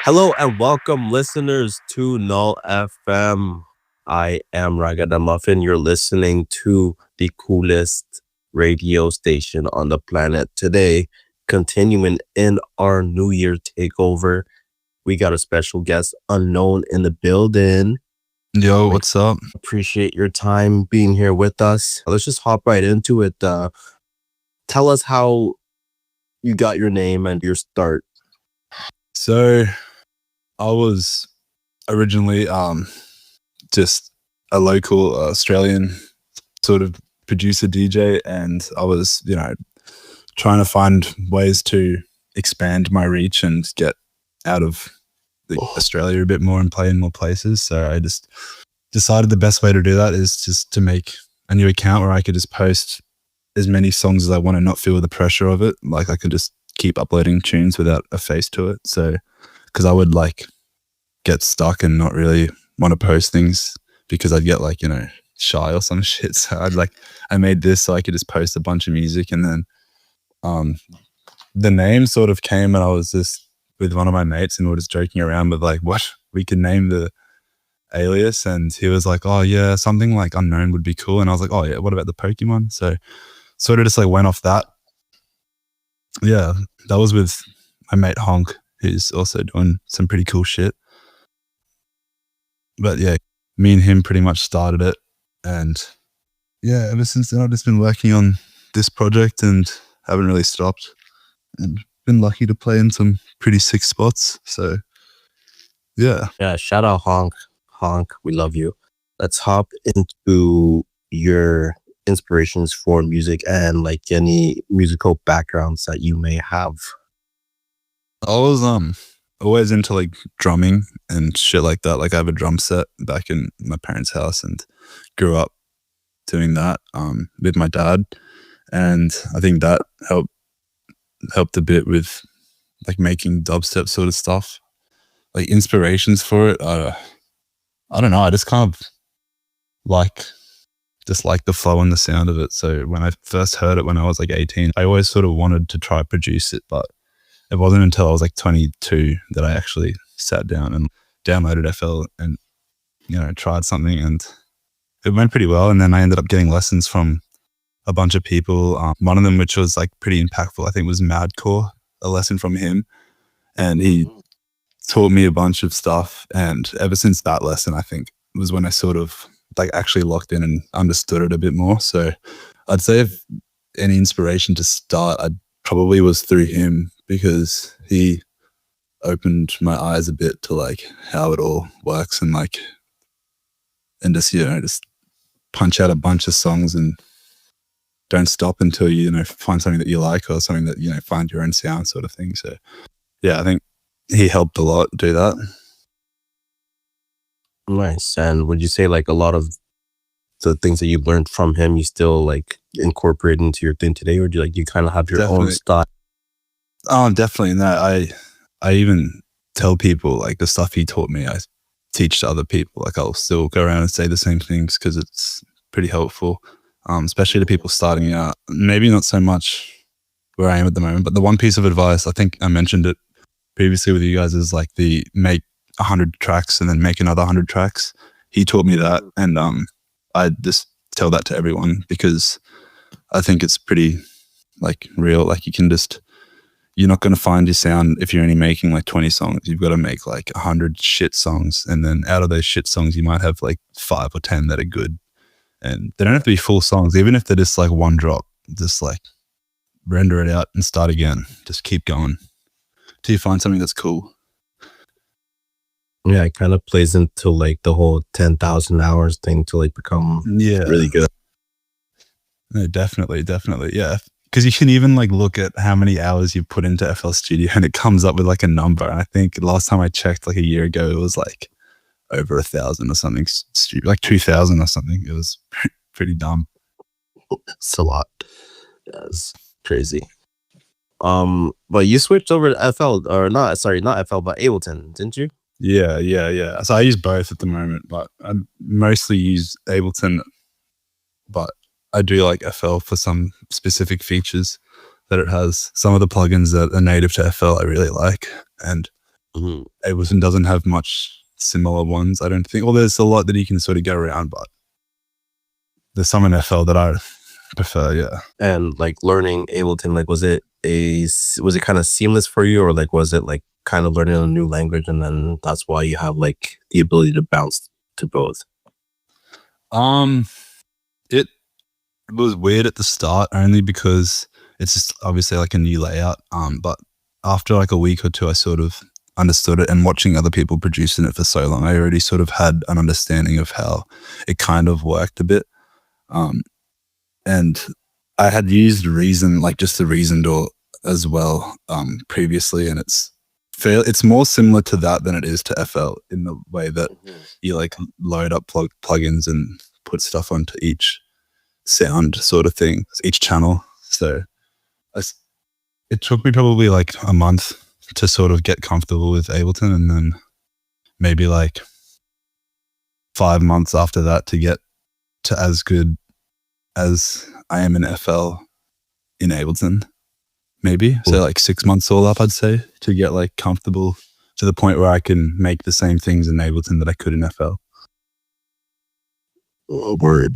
Hello and welcome, listeners, to Null FM. I am Ragga Da Muffin. You're listening to the coolest radio station on the planet today. Continuing in our New Year takeover, we got a special guest, Unknown, in the building. Yo, what's up? Appreciate your time being here with us. Let's just hop right into it. Tell us how you got your name and your start. So I was originally just a local Australian sort of producer DJ, and I was, trying to find ways to expand my reach and get out of Australia a bit more and play in more places. So I just decided the best way to do that is just to make a new account where I could just post as many songs as I want and not feel the pressure of it. Like I could just keep uploading tunes without a face to it. So, because I would get stuck and not really want to post things because I'd get shy or some shit. So I made this so I could just post a bunch of music, and then the name sort of came, and I was just with one of my mates and we were just joking around with what we could name the alias, and he was like, oh yeah, something like Unknown would be cool, and I was like, oh yeah, what about the Pokémon? So sort of just went off that. Yeah, that was with my mate Honk, who's also doing some pretty cool shit. But yeah, me and him pretty much started it, and yeah, ever since then I've just been working on this project and haven't really stopped, and been lucky to play in some pretty sick spots. So yeah. Shout out Honk, we love you. Let's hop into your inspirations for music and any musical backgrounds that you may have. I was always into drumming and shit like that. I have a drum set back in my parents' house and grew up doing that with my dad, and I think that helped a bit with making dubstep sort of stuff. Inspirations for it, I don't know, I just kind of like the flow and the sound of it. So when I first heard it when I was 18, I always sort of wanted to try produce it, but it wasn't until I was 22 that I actually sat down and downloaded FL and tried something, and it went pretty well. And then I ended up getting lessons from a bunch of people. One of them, which was pretty impactful, I think, was Madcore, a lesson from him, and he taught me a bunch of stuff. And ever since that lesson, I think, was when I sort of actually locked in and understood it a bit more. So I'd say if any inspiration to start, I probably was through him, because he opened my eyes a bit to how it all works, and and just punch out a bunch of songs and don't stop until you find something that you like, or something that find your own sound, sort of thing. So yeah, I think he helped a lot do that. Nice. And would you say a lot of the things that you learned from him you still incorporate into your thing today, or do you kind of have your own style? Oh, definitely. No, I even tell people the stuff he taught me, I teach to other people. I'll still go around and say the same things because it's pretty helpful, especially to people starting out. Maybe not so much where I am at the moment, but the one piece of advice, I think I mentioned it previously with you guys, is the make 100 tracks and then make another 100 tracks. He taught me that, and I just tell that to everyone because I think it's pretty real. You're not going to find your sound if you're only making 20 songs. You've got to make 100 shit songs, and then out of those shit songs you might have 5 or 10 that are good, and they don't have to be full songs. Even if they're just one drop, just render it out and start again. Just keep going till you find something that's cool. Yeah, it kind of plays into the whole 10,000 hours thing to become really good. No, definitely. Yeah. Because you can even look at how many hours you put into FL Studio, and it comes up with a number. And I think last time I checked a year ago, it was over 1,000 or something, 2,000 or something. It was pretty dumb. It's a lot. Yeah, it's crazy. But you switched over to FL, or not FL, but Ableton, didn't you? Yeah. So I use both at the moment, but I mostly use Ableton, but I do like FL for some specific features that it has. Some of the plugins that are native to FL I really like, and Ableton doesn't have much similar ones, I don't think. Well, there's a lot that you can sort of go around, but there's some in FL that I prefer, yeah. And like learning Ableton, like was it kind of seamless for you, or like was it like kind of learning a new language and then that's why you have like the ability to bounce to both? It was weird at the start only because it's just obviously like a new layout. But after like a week or two, I sort of understood it, and watching other people producing it for so long, I already sort of had an understanding of how it kind of worked a bit. And I had used Reason, like just the Reason DAW as well, previously, and it's more similar to that than it is to FL in the way that you like load up plugins and put stuff onto each sound sort of thing, each channel. So it took me probably like a month to sort of get comfortable with Ableton, and then maybe like 5 months after that to get to as good as I am in FL in Ableton, maybe. So like 6 months all up, I'd say, to get like comfortable to the point where I can make the same things in Ableton that I could in FL. Word.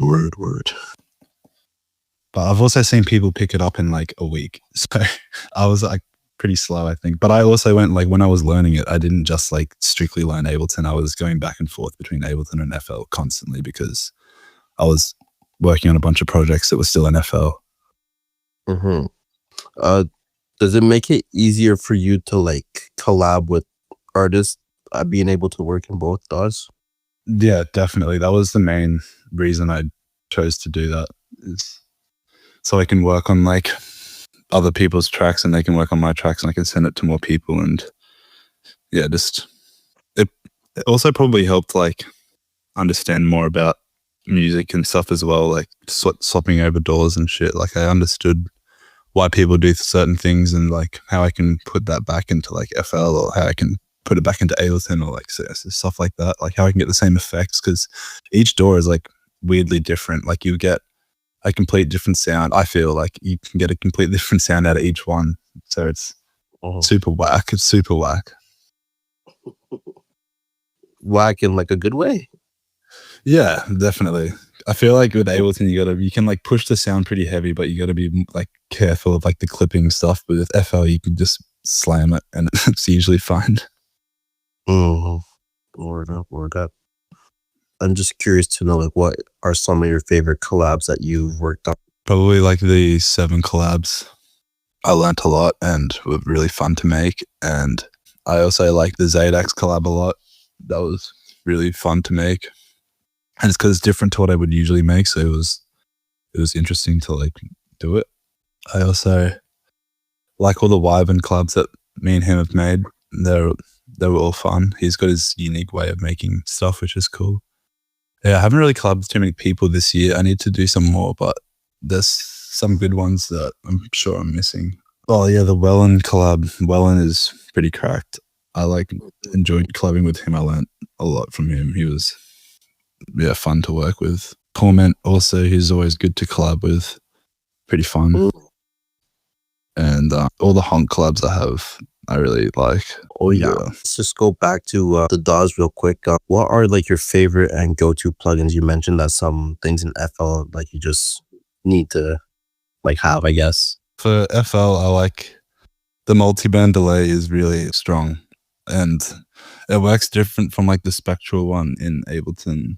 But I've also seen people pick it up in like a week. So I was like pretty slow, I think. But I also went like, when I was learning it, I didn't just like strictly learn Ableton. I was going back and forth between Ableton and FL constantly because I was working on a bunch of projects that were still in FL. Does it make it easier for you to like collab with artists being able to work in both DAWs? Yeah, definitely. That was the main reason I chose to do that, is so I can work on like other people's tracks and they can work on my tracks and I can send it to more people. And yeah, just it also probably helped like understand more about music and stuff as well, like swapping over DAWs and shit. Like I understood why people do certain things and like how I can put that back into like FL, or how I can put it back into Ableton, or like stuff like that, like how I can get the same effects, because each DAW is like weirdly different. Like you get a complete different sound. I feel like you can get a complete different sound out of each one. So it's super whack. It's super whack. Whack in like a good way? Yeah, definitely. I feel like with Ableton, you can like push the sound pretty heavy, but you got to be like careful of like the clipping stuff. But with FL, you can just slam it and it's usually fine. Word up. I'm just curious to know, like, what are some of your favorite collabs that you've worked on? Probably like the 7 collabs. I learnt a lot and were really fun to make. And I also like the Zaydax collab a lot. That was really fun to make. And it's because it's different to what I would usually make. So it was interesting to like do it. I also like all the Wyvern collabs that me and him have made. They were all fun. He's got his unique way of making stuff, which is cool. Yeah, I haven't really collabed with too many people this year. I need to do some more, but there's some good ones that I'm sure I'm missing. Oh yeah, the Wellen collab. Wellen is pretty cracked. I enjoyed collabing with him. I learned a lot from him. He was fun to work with. Torment also, he's always good to collab with. Pretty fun. And all the honk collabs I really like. Oh yeah. Let's just go back to the DAWs real quick. What are like your favorite and go-to plugins? You mentioned that some things in FL like you just need to like have, I guess. For FL, I like the multi-band delay is really strong, and it works different from like the spectral one in Ableton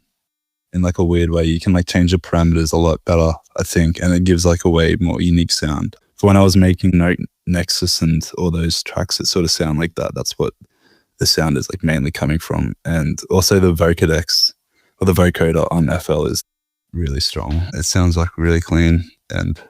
in like a weird way. You can like change the parameters a lot better, I think, and it gives like a way more unique sound. For when I was making Note Nexus and all those tracks that sort of sound like that, that's what the sound is like mainly coming from. And also the vocodex or the vocoder on FL is really strong. It sounds like really clean, and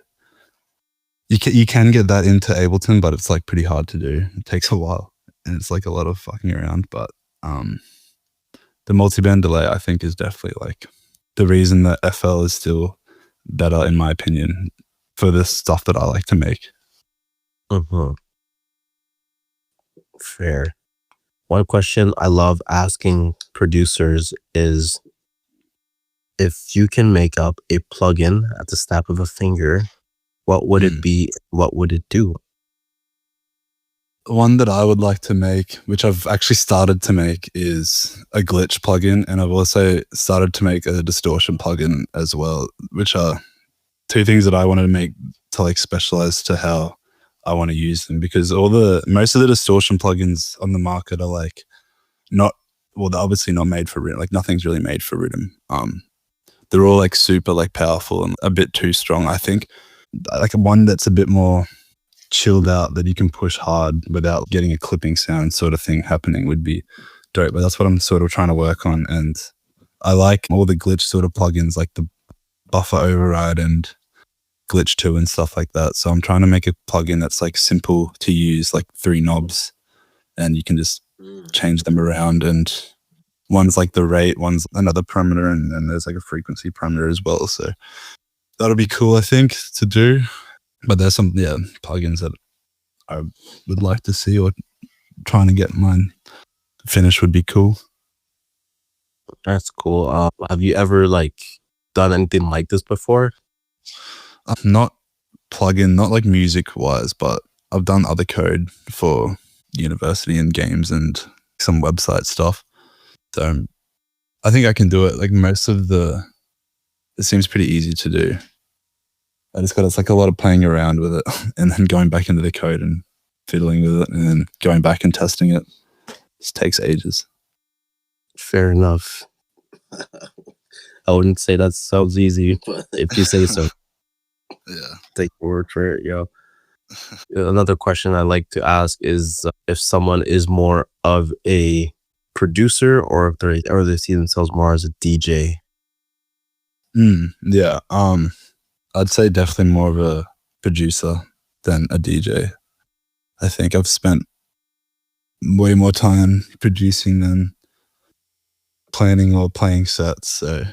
you can get that into Ableton, but it's like pretty hard to do. It takes a while and it's like a lot of fucking around. But the multi-band delay, I think, is definitely like the reason that FL is still better, in my opinion, for the stuff that I like to make. Fair. One question I love asking producers is, if you can make up a plugin at the snap of a finger, what would it be? What would it do? one that I would like to make, which I've actually started to make, is a glitch plugin, and I've also started to make a distortion plugin as well, which are two things that I wanted to make to like specialize to how I want to use them, because most of the distortion plugins on the market are like they're obviously not made for Riddim. Like nothing's really made for Riddim. They're all like super like powerful and a bit too strong, I think. Like one that's a bit more chilled out that you can push hard without getting a clipping sound sort of thing happening would be dope. But that's what I'm sort of trying to work on. And I like all the glitch sort of plugins like the buffer override and glitch 2 and stuff like that. So I'm trying to make a plugin that's like simple to use, like 3 knobs, and you can just change them around, and one's like the rate, one's another parameter, and then there's like a frequency parameter as well. So that'll be cool, I think, to do. But there's some plugins that I would like to see, or trying to get mine finished would be cool. That's cool. Have you ever like done anything like this before? Not plugin, not like music wise, but I've done other code for university and games and some website stuff. So I think I can do it. Like it seems pretty easy to do. It's like a lot of playing around with it and then going back into the code and fiddling with it and then going back and testing it. Just takes ages. Fair enough. I wouldn't say that sounds easy, but if you say so. Yeah. Take your word for it, yo. Another question I like to ask is if someone is more of a producer or if they see themselves more as a DJ. Yeah. I'd say definitely more of a producer than a DJ. I think I've spent way more time producing than planning or playing sets. So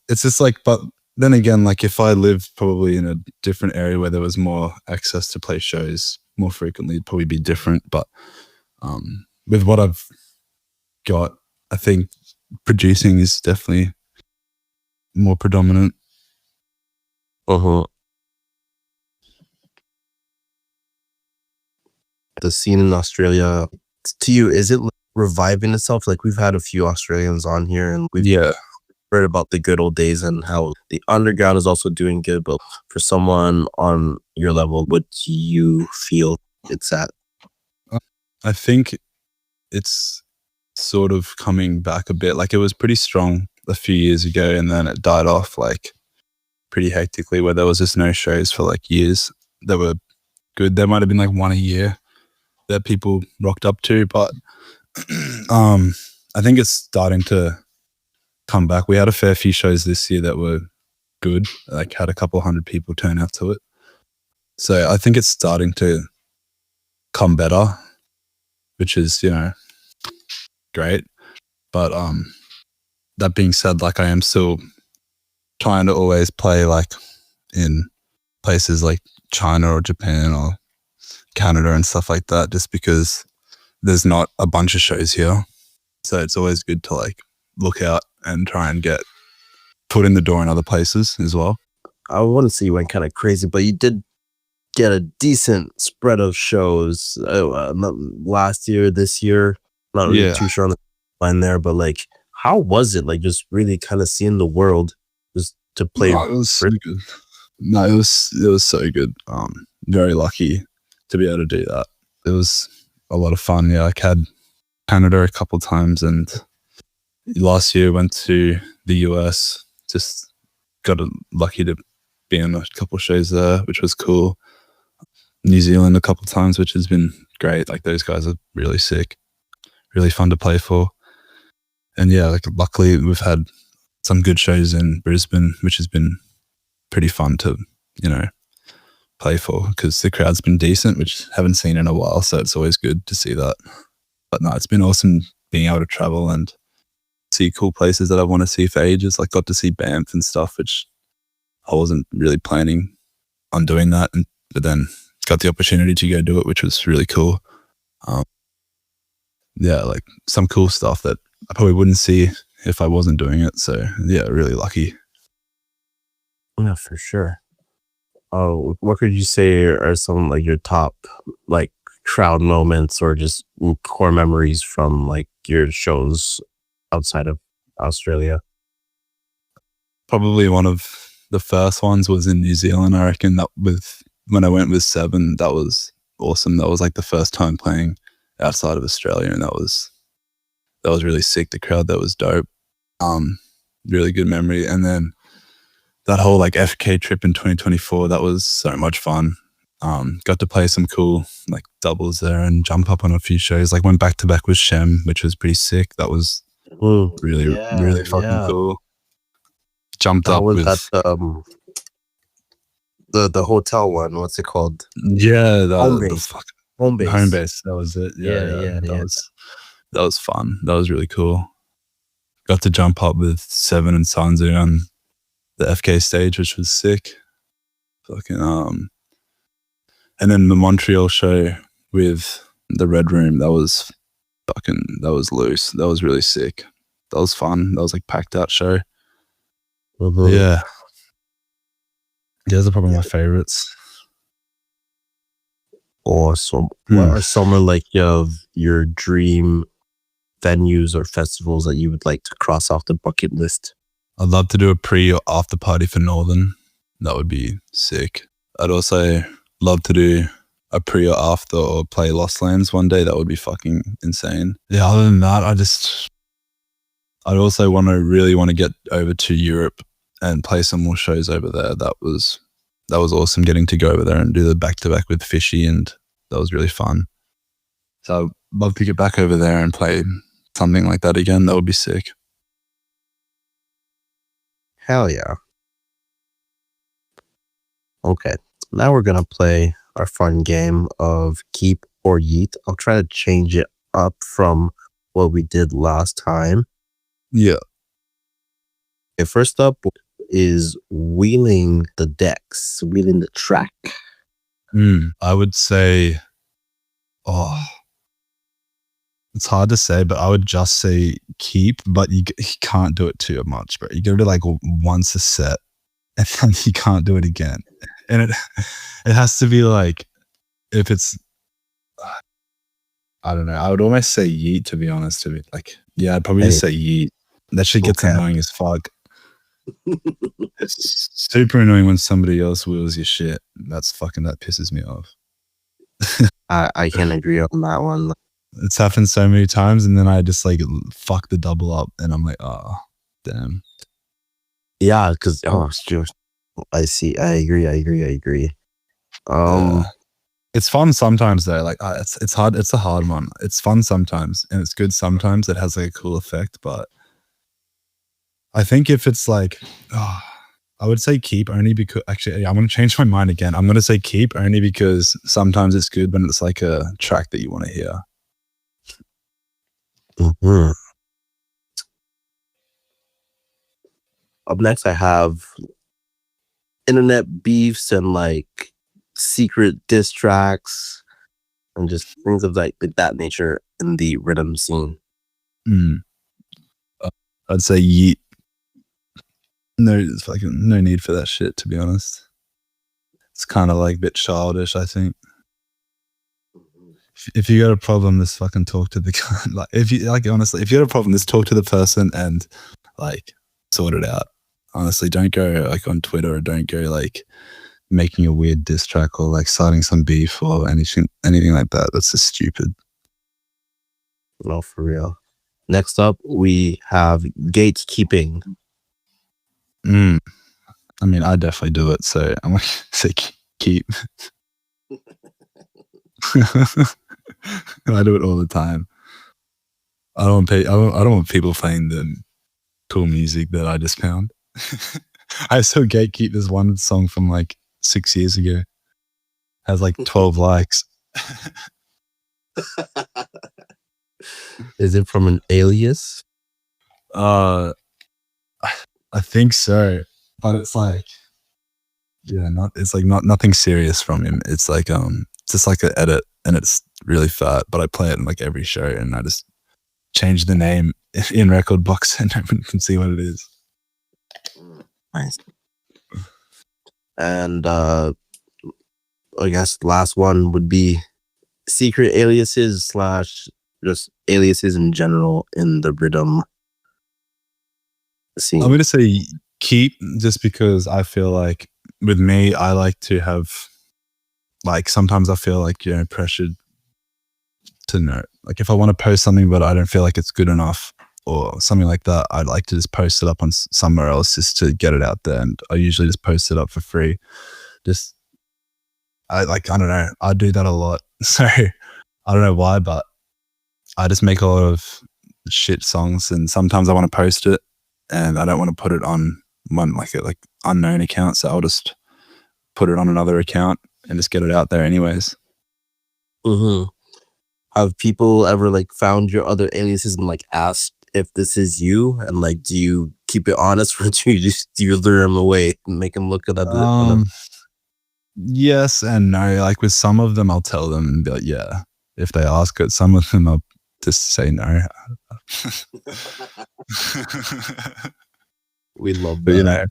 it's just like, but then again, like if I lived probably in a different area where there was more access to play shows more frequently, it'd probably be different. But with what I've got, I think producing is definitely more predominant. The scene in Australia, to you, is it reviving itself? Like we've had a few Australians on here and we've heard about the good old days and how the underground is also doing good. But for someone on your level, what do you feel it's at? I think it's sort of coming back a bit. Like it was pretty strong a few years ago and then it died off like pretty hectically, where there was just no shows for like years that were good. There might have been like one a year that people rocked up to, but I think it's starting to come back. We had a fair few shows this year that were good, like had a couple hundred people turn out to it. So I think it's starting to come better, which is, great. But that being said, like I am still trying to always play like in places like China or Japan or Canada and stuff like that, just because there's not a bunch of shows here. So it's always good to like look out and try and get put in the door in other places as well. I wouldn't say you went kind of crazy, but you did get a decent spread of shows last year, this year. Not really too sure on the line there, but like, how was it? Like, just really kind of seeing the world just to play. No, it was so good. No, it was so good. Very lucky to be able to do that. It was a lot of fun. Yeah, I had Canada a couple of times, and last year went to the US. Just got lucky to be on a couple of shows there, which was cool. New Zealand a couple of times, which has been great. Like those guys are really sick, really fun to play for. And yeah, like luckily we've had some good shows in Brisbane, which has been pretty fun to, play for, because the crowd's been decent, which I haven't seen in a while. So it's always good to see that. But no, it's been awesome being able to travel and see cool places that I want to see for ages. Like got to see Banff and stuff, which I wasn't really planning on doing that. But then got the opportunity to go do it, which was really cool. Yeah, like some cool stuff that I probably wouldn't see if I wasn't doing it. So yeah, really lucky. Yeah, for sure. Oh, what could you say are some like your top like crowd moments or just core memories from like your shows outside of Australia? Probably one of the first ones was in New Zealand. I reckon that with when I went with Seven, that was awesome. That was like the first time playing outside of Australia, and that was really sick. The crowd, that was dope. Really good memory. And then that whole like FK trip in 2024, that was so much fun. Got to play some cool like doubles there and jump up on a few shows. Like went back to back with Shem, which was pretty sick. That was really Yeah, fucking yeah. cool. Jumped That up was at with the hotel one. What's it called? yeah Home the base. fuck Home base. home base. That was it. Yeah, Yeah. yeah, yeah. That was fun. That was really cool. Got to jump up with Seven and Sanzu on the FK stage, which was sick. Fucking and then the Montreal show with the Red Room, that was loose. That was really sick. That was fun. That was like packed out show. Mhm. Yeah. Those are probably my favorites. Awesome. What are some of like your dream venues or festivals that you would like to cross off the bucket list? I'd love to do a pre or after party for Northern. That would be sick. I'd also love to do a pre or after or play Lost Lands one day. That would be fucking insane. Yeah, other than that, I'd also really want to get over to Europe and play some more shows over there. That was awesome getting to go over there and do the back-to-back with Fishy, and that was really fun. So I'd love to get back over there and play something like that again. That would be sick. Hell yeah. Okay. Now we're gonna play our fun game of keep or yeet. I'll try to change it up from what we did last time. Yeah. Okay, first up is wheeling the decks, wheeling the track. I would say, it's hard to say, but I would just say keep, but you can't do it too much, bro. You go to like once a set and then you can't do it again. And it has to be like, if it's, I don't know. I would almost say yeet, to be honest. I'd probably just say yeet. That shit gets annoying as fuck. It's super annoying when somebody else wheels your shit. That pisses me off. I can agree on that one. It's happened so many times, and then I just like fuck the double up, and I'm like, oh, damn. Yeah, because I see. I agree. It's fun sometimes though. Like it's hard. It's a hard one. It's fun sometimes, and it's good sometimes. It has like a cool effect, but I think if it's like, I would say keep only because actually I'm going to change my mind again. I'm going to say keep only because sometimes it's good when it's like a track that you want to hear. Mm-hmm. Up next, I have internet beefs and like secret diss tracks and just things of like that nature in the rhythm scene. I'd say yeet. No need for that shit, to be honest. It's kind of like a bit childish, I think. If you got a problem, just fucking talk to the guy. Like, if you honestly, if you got a problem, just talk to the person and like sort it out. Honestly, don't go like on Twitter or don't go like making a weird diss track or like starting some beef or anything like that. That's just stupid. No, for real. Next up, we have gatekeeping. I mean, I definitely do it, so I'm gonna say keep. I do it all the time. I don't want people playing the cool music that I just found. I saw Gatekeep, this one song from like 6 years ago. Has like 12 likes. Is it from an Alias? I think so, but it's like, nothing serious from him. It's like just like an edit, and it's really fat. But I play it in like every show, and I just change the name in Record Box, and everyone can see what it is. Nice. And I guess the last one would be secret aliases slash just aliases in general in the Riddim scene. I'm going to say keep, just because I feel like with me, I like to have, like, sometimes I feel like, you know, pressured to know. Like, if I want to post something, but I don't feel like it's good enough or something like that, I'd like to just post it up on somewhere else just to get it out there. And I usually just post it up for free. Just, I don't know. I do that a lot. So I don't know why, but I just make a lot of shit songs, and sometimes I want to post it and I don't want to put it on one like unknown account. So I'll just put it on another account and just get it out there anyways. Mm-hmm. Have people ever like found your other aliases and like asked if this is you, and like do you keep it honest, or do you lure them away and make them look at that? Yes and no. Like with some of them, I'll tell them and be like, yeah, if they ask it. Some of them, I'll just say no. We love that. But you know,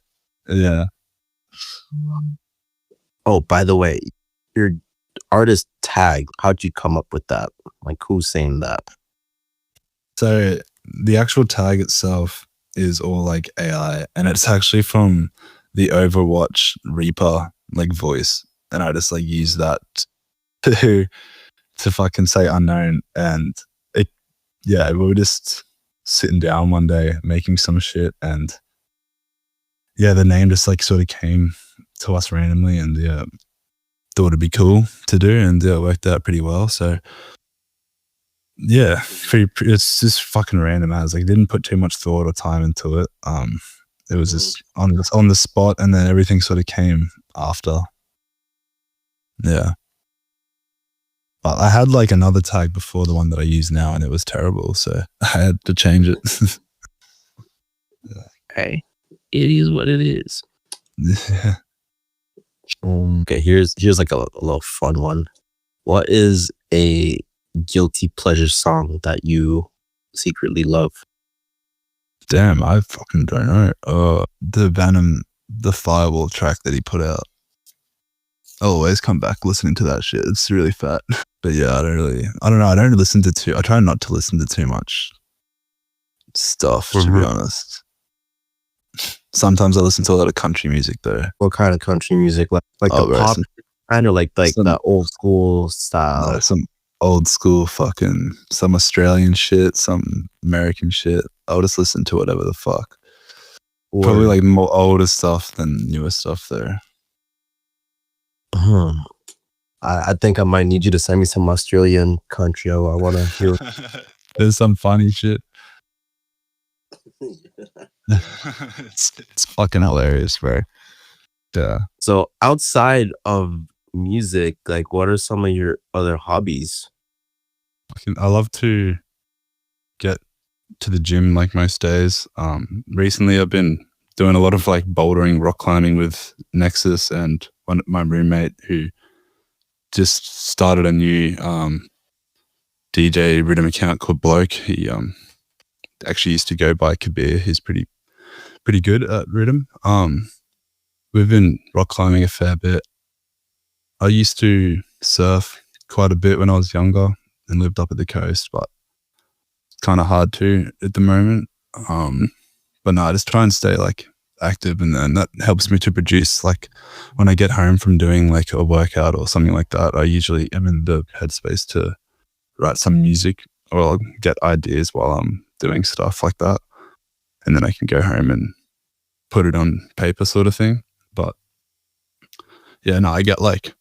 yeah. Oh, by the way, your artist tag, how'd you come up with that? Like, who's saying that? So the actual tag itself is all like AI, and it's actually from the Overwatch Reaper like voice, and I just like use that to fucking say unknown. And we were just sitting down one day making some shit, and yeah, the name just like sort of came to us randomly, and yeah, thought it'd be cool to do, and it worked out pretty well. So yeah, it's just fucking random as, like, didn't put too much thought or time into it. It was just on the spot, and then everything sort of came after. Yeah. But I had like another tag before the one that I use now, and it was terrible, so I had to change it. Hey, it is what it is. Yeah. Okay, here's like a little fun one. What is a guilty pleasure song that you secretly love? Damn, I fucking don't know. The Venom, the Firewall track that he put out. I'll always come back listening to that shit. It's really fat. But yeah, I don't know. I try not to listen to too much stuff, to be honest. Sometimes I listen to a lot of country music though. What kind of country music? Like the pop kind, or like the old school style? No, some old school fucking, some Australian shit, some American shit. I'll just listen to whatever the fuck. Probably like more older stuff than newer stuff there. I think I might need you to send me some Australian country. I want to hear. There's some funny shit. It's fucking hilarious, bro. Yeah. So outside of music, like, what are some of your other hobbies? I love to get to the gym like most days. Recently I've been doing a lot of like bouldering, rock climbing with Nexus, and my roommate who just started a new DJ Riddim account called Bloke. He actually used to go by Kabir. He's pretty good at Riddim. We've been rock climbing a fair bit. I used to surf quite a bit when I was younger and lived up at the coast, but it's kind of hard to at the moment. But no, I just try and stay like active, and then that helps me to produce. Like when I get home from doing like a workout or something like that, I usually am in the headspace to write some music, or I'll get ideas while I'm doing stuff like that, and then I can go home and put it on paper, sort of thing. But yeah, no, I get like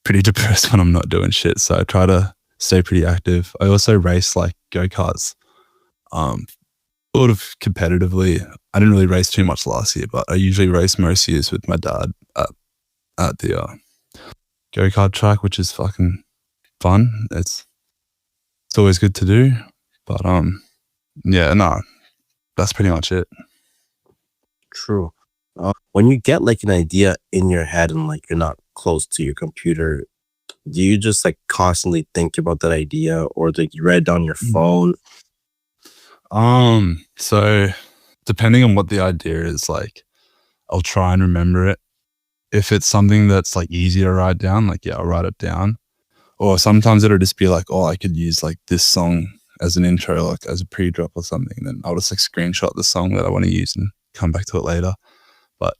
pretty depressed when I'm not doing shit, so I try to stay pretty active. I also race like go-karts, sort of competitively. I didn't really race too much last year, but I usually race most years with my dad at the go-kart track, which is fucking fun. It's always good to do. But yeah, no, that's pretty much it. True. When you get like an idea in your head and like you're not close to your computer, do you just like constantly think about that idea, or like you write it on your phone? So depending on what the idea is, like I'll try and remember it, if it's something that's like easy to write down, like, yeah, I'll write it down. Or sometimes it'll just be like, oh, I could use like this song as an intro, like as a pre-drop or something. And then I'll just like screenshot the song that I want to use and come back to it later. But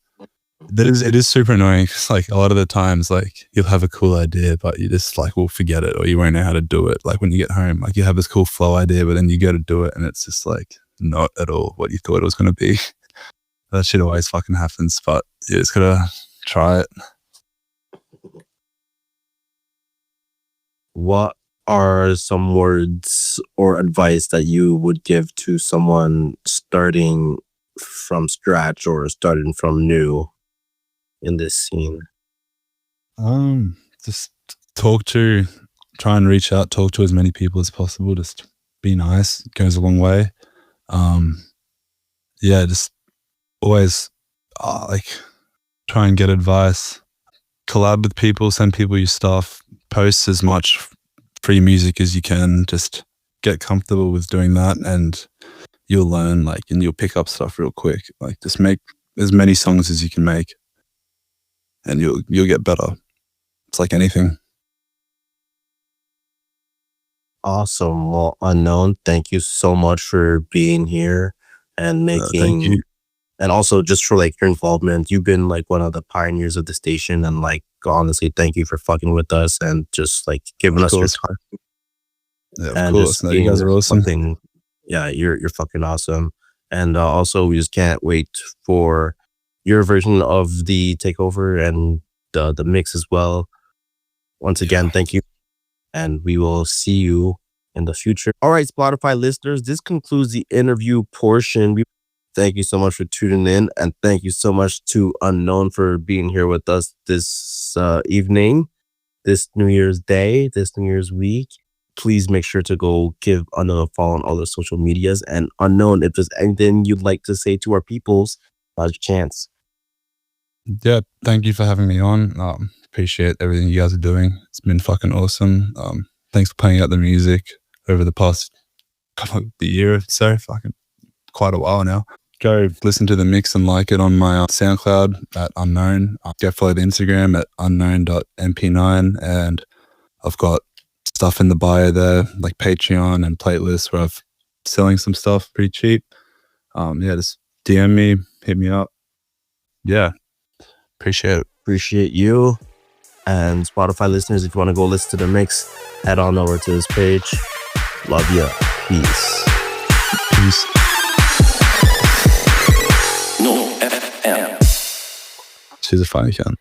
it is super annoying because like a lot of the times like you'll have a cool idea, but you just like will forget it or you won't know how to do it. Like when you get home, like you have this cool flow idea, but then you go to do it and it's just like not at all what you thought it was going to be. That shit always fucking happens, but you just gotta try it. What are some words or advice that you would give to someone starting from scratch or starting from new in this scene? Just try and reach out, talk to as many people as possible. Just be nice. It goes a long way. Yeah, just always like try and get advice, collab with people, send people your stuff, post as much free music as you can. Just get comfortable with doing that and you'll learn, like, and you'll pick up stuff real quick. Like just make as many songs as you can make and you'll get better. It's like anything. Awesome. Well, Unknown, thank you so much for being here and Thank making you. and also just for like your involvement. You've been like one of the pioneers of the station and like honestly thank you for fucking with us and just like giving Of us your course. time Yeah, of and course. just No, you guys are awesome. something. Yeah, you're fucking awesome. And also we just can't wait for your version of the takeover and the mix as well. Once again, thank you. And we will see you in the future. All right, Spotify listeners, this concludes the interview portion. Thank you so much for tuning in. And thank you so much to Unknown for being here with us this evening, this New Year's Day, this New Year's week. Please make sure to go give Unknown a follow on all the social medias. And Unknown, if there's anything you'd like to say to our peoples, now's your chance. Yeah, thank you for having me on. Appreciate everything you guys are doing. It's been fucking awesome. Thanks for playing out the music over the past the year or so, fucking quite a while now. Go listen to the mix and like it on my SoundCloud at Unknown. Go follow the Instagram at unknown.mp9 and I've got stuff in the bio there like Patreon and playlists where I'm selling some stuff pretty cheap. Yeah, just DM me, hit me up. Yeah, appreciate it. Appreciate you. And Spotify listeners, if you want to go listen to the mix, head on over to this page. Love ya. Peace. Peace. No FM. She's a funny cunt.